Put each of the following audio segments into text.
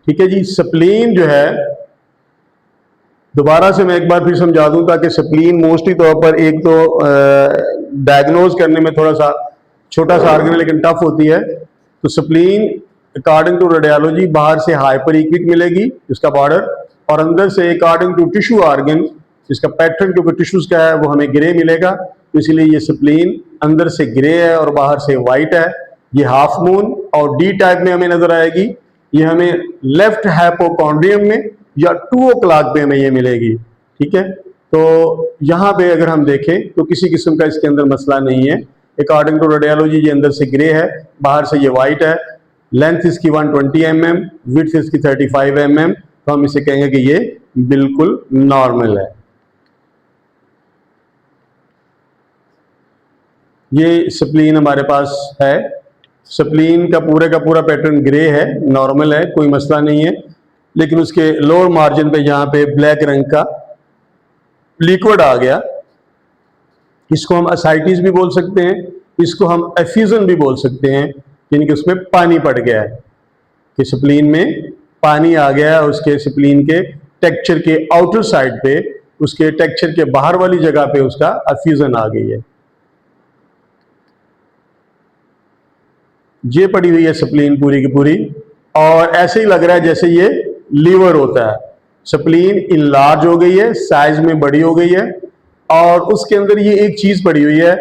ठीक है जी। स्प्लीन जो है, दोबारा से मैं एक बार फिर समझा दूं ताकि स्प्लीन मोस्टली तौर पर एक तो डायग्नोज करने में थोड़ा सा छोटा सा आर्गन लेकिन टफ होती है। तो स्प्लीन अकॉर्डिंग टू रेडियोलॉजी बाहर से हाइपर इक्विक मिलेगी इसका बॉर्डर, और अंदर से अकॉर्डिंग टू टिश्यू ऑर्गन इसका पैटर्न क्योंकि टिश्यूज का है वो हमें ग्रे मिलेगा, तो इसलिए ये स्प्लीन अंदर से ग्रे है और बाहर से वाइट है। ये हाफ मून और डी टाइप में हमें नजर आएगी। ये हमें लेफ्ट हाइपोकॉन्ड्रियम में या 2 o'clock पे हमें ये मिलेगी। ठीक है, तो यहाँ पे अगर हम देखें तो किसी किस्म का इसके अंदर मसला नहीं है। अकॉर्डिंग टू रेडियोलॉजी ये अंदर से ग्रे है, बाहर से ये वाइट है। लेंथ इसकी 120 mm, विड्थ इसकी 35 mm, तो हम इसे कहेंगे कि ये बिल्कुल नॉर्मल है। ये स्प्लीन हमारे पास है। स्प्लीन का पूरा पैटर्न ग्रे है, नॉर्मल है, कोई मसला नहीं है। लेकिन उसके लोअर मार्जिन पे यहाँ पे ब्लैक रंग का लिक्विड आ गया। इसको हम असाइटिस भी बोल सकते हैं, इसको हम एफ्यूजन भी बोल सकते हैं, यानी कि उसमें पानी पड़ गया है, कि स्प्लीन में पानी आ गया है उसके स्प्लीन के टेक्सचर के आउटर साइड पे, उसके टेक्सचर के बाहर वाली जगह पे उसका एफ्यूजन आ गई है। ये पड़ी हुई है स्प्लीन पूरी की पूरी, और ऐसे ही लग रहा है जैसे ये लीवर होता है। स्प्लीन इनलार्ज हो गई है, साइज में बड़ी हो गई है, और उसके अंदर ये एक चीज पड़ी हुई है,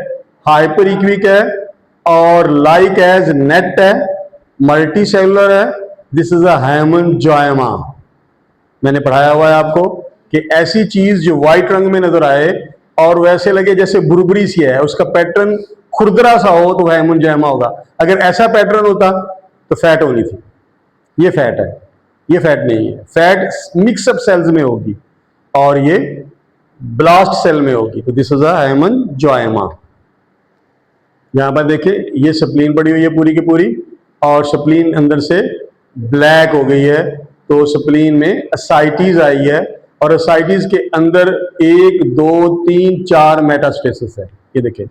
हाइपर इक्विक है और लाइक एज नेट है, मल्टी सेलुलर है। This is a hemangioma. मैंने पढ़ाया हुआ है आपको कि ऐसी चीज जो व्हाइट रंग में नजर आए और वैसे लगे जैसे बुरबुरी सी है, उसका पैटर्न खुरदरा सा हो, तो वह हेमनजाइमा होगा। अगर ऐसा पैटर्न होता तो फैट होनी थी। ये फैट है, ये फैट नहीं है। फैट मिक्सअप सेल्स में होगी और ये ब्लास्ट सेल में होगी। तो दिस इज अ हेमनजाइमा। यहां पर देखिए ये स्प्लीन पड़ी हुई है पूरी की पूरी, और स्प्लीन अंदर से ब्लैक हो गई है। तो स्प्लीन में असाइटिस आई है, और असाइटिस के अंदर 1 2 3 4 मेटास्टेसिस है। ये देखिए,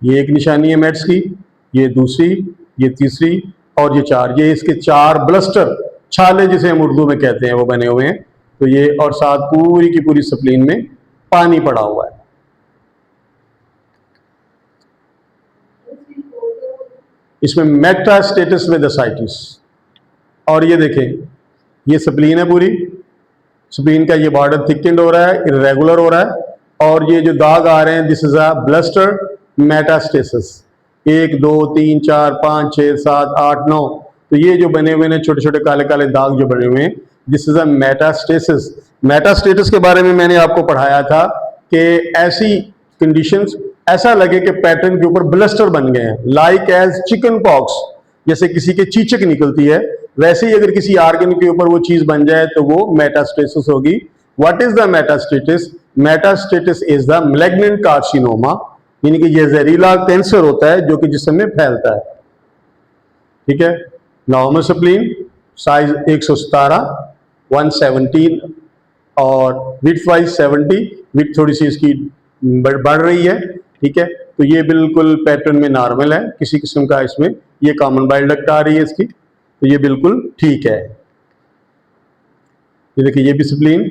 ये एक निशानी है मेट्स की, ये दूसरी, ये तीसरी और ये 4। ये इसके 4 ब्लस्टर, छाले जिसे हम उर्दू में कहते हैं, वो बने हुए हैं। तो ये और साथ पूरी की पूरी स्प्लीन में पानी पड़ा हुआ है। इसमें मेटास्टेसिस विद असाइटिस। और ये देखें, ये स्प्लीन है पूरी। स्प्लीन का ये बॉर्डर थिकेंड हो रहा है, इरेगुलर हो रहा है, और ये जो दाग आ रहे हैं this is a bluster metastasis. 1 2 3 4 5 6 7 8 9, तो ये जो बने हुए हैं छोटे छोटे काले काले दाग जो बने हुए हैं, this is a metastasis. Metastasis के बारे में मैंने आपको पढ़ाया था कि ऐसी कंडीशंस, ऐसा लगे कि पैटर्न के ऊपर ब्लस्टर बन गए हैं, लाइक एज चिकन पॉक्स, जैसे किसी के चीचक निकलती है, वैसे ही अगर किसी आर्गन के ऊपर वो चीज बन जाए तो वो मेटास्टेसिस होगी। What is the metastasis? Metastasis is the malignant carcinoma, यानी कि ये जहरीला कैंसर होता है जो कि जिस्म में फैलता है। ठीक है। नॉर्मल स्प्लीन साइज 117, 117 और विड्थ वाइज 70, विड्थ थोड़ी सी इसकी बढ़ रही है। ठीक है, तो ये बिल्कुल पैटर्न में नॉर्मल है, किसी किस्म का इसमें ये कॉमन बाइल डक्ट आ रही है इसकी, तो ये बिल्कुल ठीक है। ये देखिए, ये भी स्प्लीन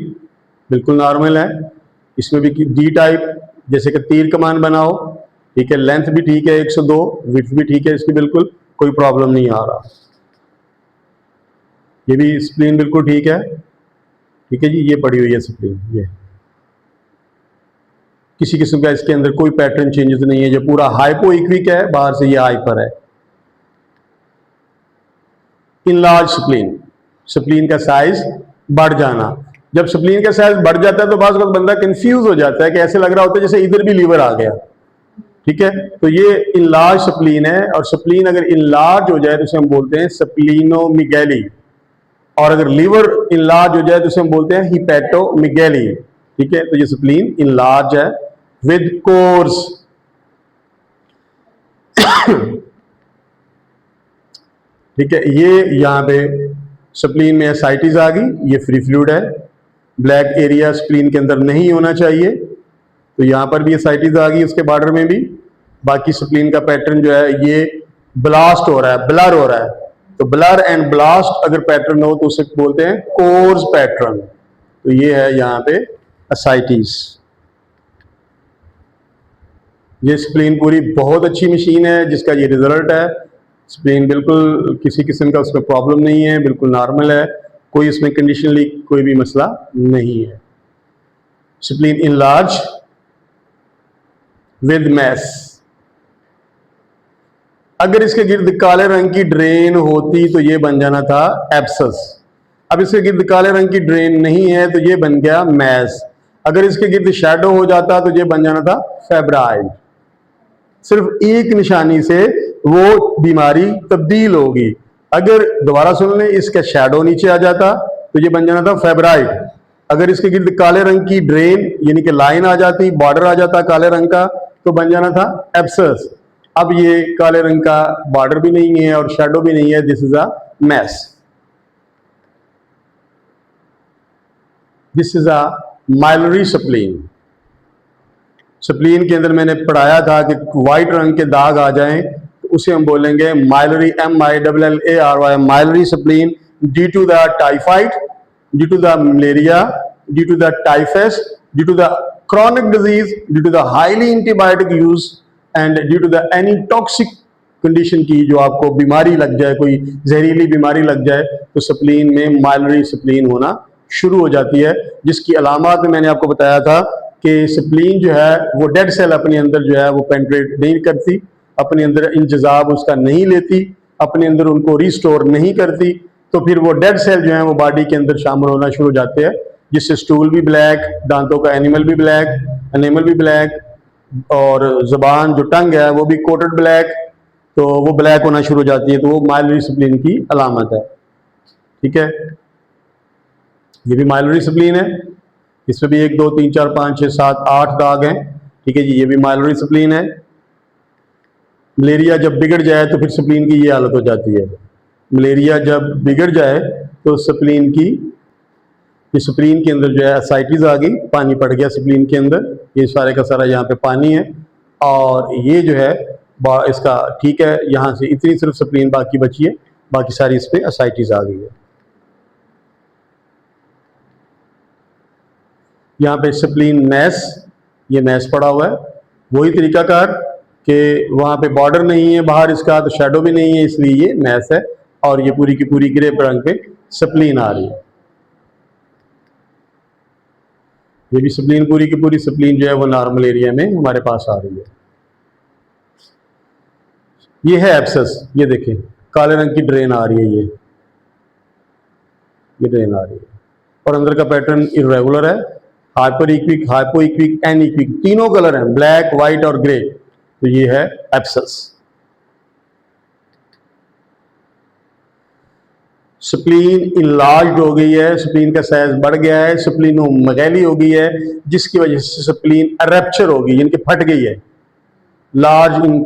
बिल्कुल नॉर्मल है, इसमें भी डी टाइप जैसे कि तीर कमान बना हो। ठीक है, लेंथ भी ठीक है 102, विड्थ भी ठीक है इसकी, बिल्कुल कोई प्रॉब्लम नहीं आ रहा। ये भी स्प्लीन बिल्कुल ठीक है। ठीक है जी, ये पड़ी हुई है स्प्लीन, ये किसी किस्म का इसके अंदर कोई पैटर्न चेंजेस नहीं है, जो पूरा हाइपो इक्विक है, बाहर से ये हाइपर है। इनलार्ज स्प्लीन, स्प्लीन का साइज बढ़ जाना। जब स्प्लीन का साइज बढ़ जाता है तो बाज़ वक्त बंदा कंफ्यूज हो जाता है कि ऐसे लग रहा होता है जैसे इधर भी लीवर आ गया। ठीक है, तो ये इनलार्ज स्प्लीन है, और स्प्लीन अगर इनलार्ज हो जाए तो उसे हम बोलते हैं स्प्लीनोमेगैली, और अगर लीवर इनलार्ज हो जाए तो उसे हम बोलते हैं हिपैटोमेगैली। ठीक है, तो ये स्प्लीन इनलार्ज है विद कोर्स। ठीक है, ये यहाँ पे स्प्लीन में एसाइटिस आ गई, ये फ्री फ्लूइड है, ब्लैक एरिया स्प्लीन के अंदर नहीं होना चाहिए, तो यहाँ पर भी एसाइटिस आ गई, उसके बॉर्डर में भी। बाकी स्प्लीन का पैटर्न जो है ये ब्लास्ट हो रहा है, ब्लर हो रहा है, तो ब्लर एंड ब्लास्ट अगर पैटर्न हो तो उसे बोलते हैं कोर्स पैटर्न। तो ये है यहाँ पे असाइटिस। ये स्प्लीन पूरी बहुत अच्छी मशीन है जिसका ये रिजल्ट है। स्प्लीन बिल्कुल किसी किस्म का उसमें प्रॉब्लम नहीं है, बिल्कुल नॉर्मल है, कोई इसमें कंडीशनली कोई भी मसला नहीं है। Spleen enlarge with mass. अगर इसके गिर्द काले रंग की ड्रेन होती तो ये बन जाना था एब्सस। अब इसके गिर्द काले रंग की ड्रेन नहीं है तो ये बन गया मैस। अगर इसके गिर्द शैडो हो जाता तो ये बन जाना था फेब्राइड। सिर्फ एक निशानी से वो बीमारी तब्दील होगी। अगर दोबारा सुन लें, इसका शैडो नीचे आ जाता तो ये बन जाना था फेब्राइड। अगर इसके गिर्द काले रंग की ड्रेन यानी कि लाइन आ जाती, बॉर्डर आ जाता काले रंग का, तो बन जाना था एब्सस। अब ये काले रंग का बॉर्डर भी नहीं है और शैडो भी नहीं है, this is a mass. This is a miliary spleen. Spleen के अंदर मैंने पढ़ाया था कि व्हाइट रंग के दाग आ जाएं तो उसे हम बोलेंगे miliary, MILLARY, miliary spleen, due to the typhoid, due to the malaria, due to the typhus, due to the chronic disease, due to the highly antibiotic use and due to the any toxic condition की जो आपको बीमारी लग जाए, कोई जहरीली बीमारी लग जाए, तो स्प्लीन में माइलरी स्प्लीन होना शुरू हो जाती है। जिसकी अलामत में मैंने आपको बताया था कि स्प्लीन जो है वो डेड सेल अपने अंदर जो है वो पेंट्रेट नहीं करती, अपने अंदर इंतजाम उसका नहीं लेती, अपने अंदर उनको रिस्टोर नहीं करती, तो फिर वो डेड सेल जो है वो बॉडी के अंदर शामिल होना शुरू हो जाते हैं, जिससे स्टूल भी ब्लैक, दांतों का एनिमल भी ब्लैक और जुबान जो टंग है वो भी कोटेड ब्लैक, तो वो ब्लैक होना शुरू हो जाती है। तो वो माइलरी स्प्लीन की अलामत है। ठीक है, ये भी माइलरी स्प्लीन है। इसमें भी 1 2 3 4 5 6 7 8 दाग हैं। ठीक है जी, ये भी माइलरी स्प्लीन है। मलेरिया जब बिगड़ जाए तो फिर स्प्लीन की ये हालत हो जाती है। मलेरिया जब बिगड़ जाए तो स्प्लीन की, ये स्प्लीन के अंदर जो है असाइटिस आ गई, पानी पड़ गया स्प्लीन के अंदर, ये सारे का सारा यहाँ पे पानी है और ये जो है इसका ठीक है, यहाँ से इतनी सिर्फ स्प्लीन बाकी बची है, बाकी सारी इस पे असाइटिस आ गई है। यहाँ पे स्प्लीन मैस, ये मैस पड़ा हुआ है। वही तरीकाकार कि वहाँ पे बॉर्डर नहीं है बाहर इसका, तो शेडो भी नहीं है, इसलिए ये मैस है और ये पूरी की पूरी ग्रे रंग पे स्प्लीन आ रही है। ये भी स्प्लीन, पूरी की पूरी स्प्लीन जो है वो नॉर्मल एरिया में हमारे पास आ रही है। ये है एब्सस, ये देखें काले रंग की ड्रेन आ रही है, ये ड्रेन आ रही है और अंदर का पैटर्न इरेगुलर है, हाइपर इक्विक, हाइपो इक्विक, एन इक्विक, तीनों कलर हैं, ब्लैक, व्हाइट और ग्रे। तो ये है एब्सस। स्प्लीन इनलार्ज हो गई है, स्प्लीन का साइज बढ़ गया है, स्प्लीनोमेगाली हो गई है, जिसकी वजह से स्प्लीन रप्चर हो गई, इनके फट गई है। लार्ज इन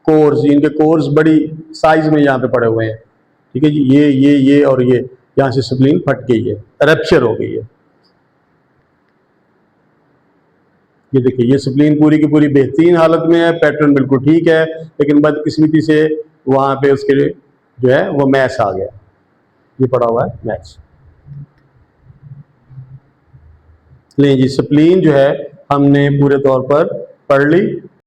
कोर्स, इनके कोर्स बड़ी साइज में यहाँ पे पड़े हुए हैं। ठीक है जी, ये और ये यहाँ से स्प्लीन फट गई है, रप्चर हो गई है। ये देखिए, ये स्प्लीन पूरी की पूरी बेहतरीन हालत में है, पैटर्न बिल्कुल ठीक है, लेकिन बदकिस्मती से वहाँ पे उसके जो है वो मैस आ गया, ये पड़ा हुआ है मैच। लें जी, स्प्लीन जो है हमने पूरे तौर पर पढ़ ली।